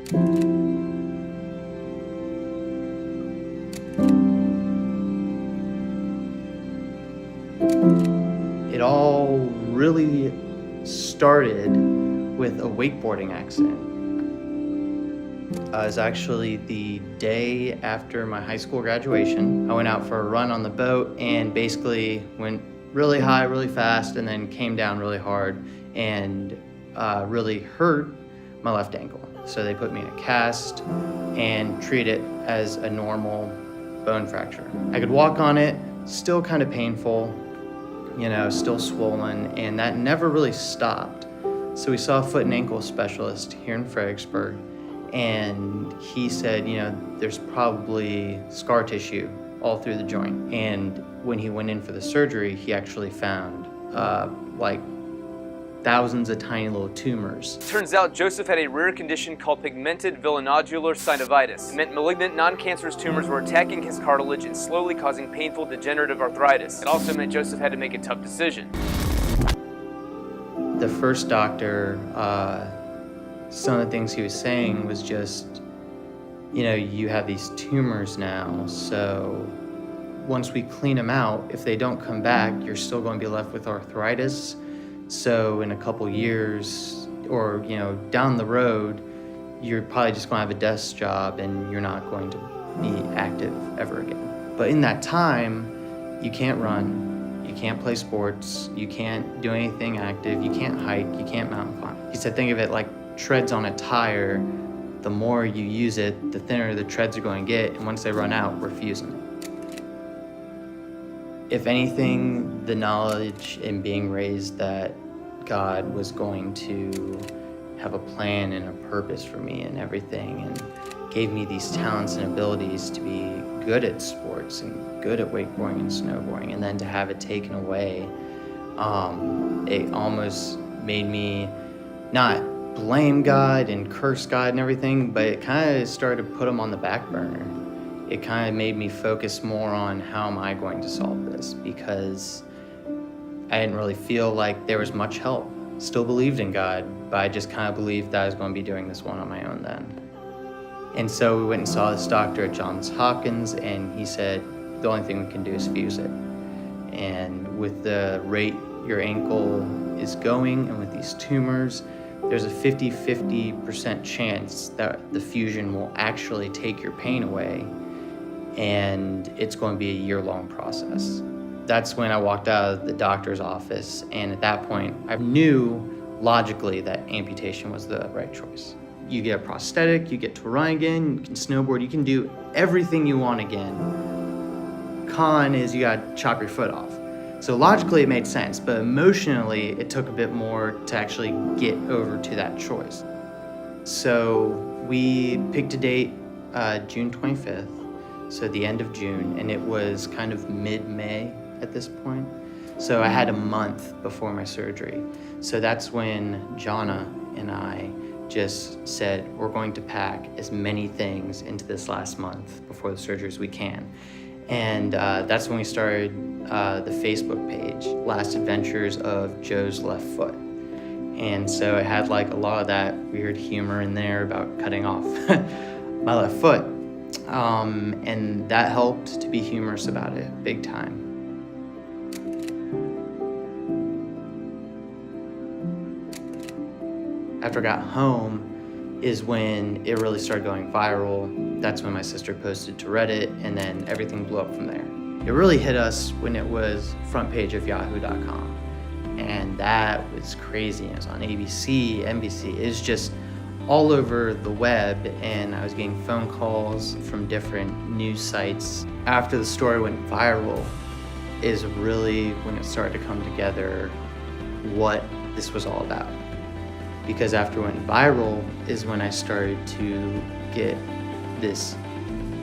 It all really started with a wakeboarding accident. It was actually the day after my high school graduation. I went out for a run on the boat and basically went really high, really fast, and then came down really hard and really hurt my left ankle. So they put me in a cast and treat it as a normal bone fracture. I could walk on it, still kind of painful, still swollen, and that never really stopped. So we saw a foot and ankle specialist here in Fredericksburg, and he said, there's probably scar tissue all through the joint. And when he went in for the surgery, he actually found thousands of tiny little tumors. Turns out Joseph had a rare condition called pigmented villonodular synovitis. It meant malignant, non-cancerous tumors were attacking his cartilage and slowly causing painful degenerative arthritis. It also meant Joseph had to make a tough decision. The first doctor, some of the things he was saying was just, you have these tumors now, so once we clean them out, if they don't come back, you're still going to be left with arthritis. So in a couple years or, down the road, you're probably just going to have a desk job and you're not going to be active ever again. But in that time, you can't run, you can't play sports, you can't do anything active, you can't hike, you can't mountain climb. He said, think of it like treads on a tire. The more you use it, the thinner the treads are going to get, and once they run out, we're fusing it. If anything, the knowledge in being raised that God was going to have a plan and a purpose for me and everything, and gave me these talents and abilities to be good at sports and good at wakeboarding and snowboarding, and then to have it taken away, it almost made me not blame God and curse God and everything, but it kind of started to put him on the back burner. It kind of made me focus more on how am I going to solve this, because I didn't really feel like there was much help. Still believed in God, but I just kind of believed that I was going to be doing this one on my own then. And so we went and saw this doctor at Johns Hopkins, and he said, the only thing we can do is fuse it. And with the rate your ankle is going and with these tumors, there's a 50-50% chance that the fusion will actually take your pain away, and it's going to be a year-long process. That's when I walked out of the doctor's office, and at that point, I knew logically that amputation was the right choice. You get a prosthetic, you get to run again, you can snowboard, you can do everything you want again. Con is you gotta chop your foot off. So logically it made sense, but emotionally it took a bit more to actually get over to that choice. So we picked a date, June 25th, so the end of June, and it was kind of mid-May at this point. So I had a month before my surgery. So that's when Jonna and I just said, we're going to pack as many things into this last month before the surgery as we can. And that's when we started the Facebook page, Last Adventures of Joe's Left Foot. And so it had like a lot of that weird humor in there about cutting off my left foot. And that helped to be humorous about it, big time. After I got home is when it really started going viral. That's when my sister posted to Reddit, and then everything blew up from there. It really hit us when it was front page of yahoo.com. And that was crazy. It was on ABC, NBC. It was just all over the web, and I was getting phone calls from different news sites. After the story went viral is really when it started to come together what this was all about. Because after it went viral is when I started to get this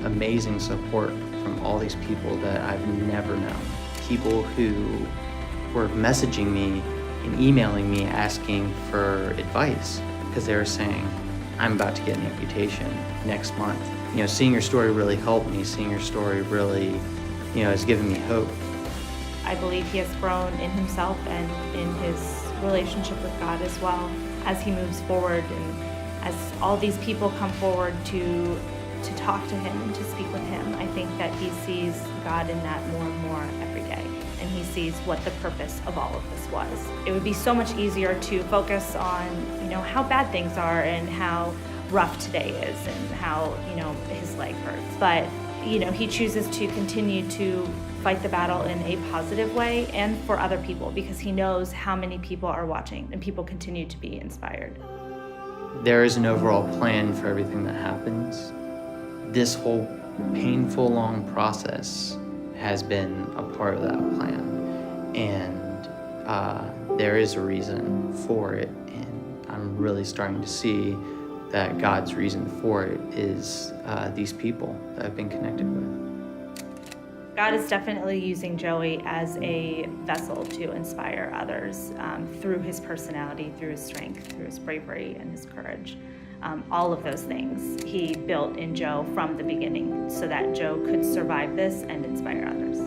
amazing support from all these people that I've never known. People who were messaging me and emailing me asking for advice because they were saying, I'm about to get an amputation next month. Seeing your story really helped me. Seeing your story really, has given me hope. I believe he has grown in himself and in his relationship with God as well as he moves forward and as all these people come forward to talk to him and to speak with him, I think that he sees God in that more and more every day. And he sees what the purpose of all of this was. It would be so much easier to focus on, how bad things are and how rough today is and how, his leg hurts. But, he chooses to continue to fight the battle in a positive way and for other people, because he knows how many people are watching and people continue to be inspired. There is an overall plan for everything that happens. This whole painful, long process has been a part of that plan, and there is a reason for it, and I'm really starting to see that God's reason for it is these people that I've been connected with. God is definitely using Joey as a vessel to inspire others through his personality, through his strength, through his bravery and his courage. All of those things he built in Joe from the beginning so that Joe could survive this and inspire others.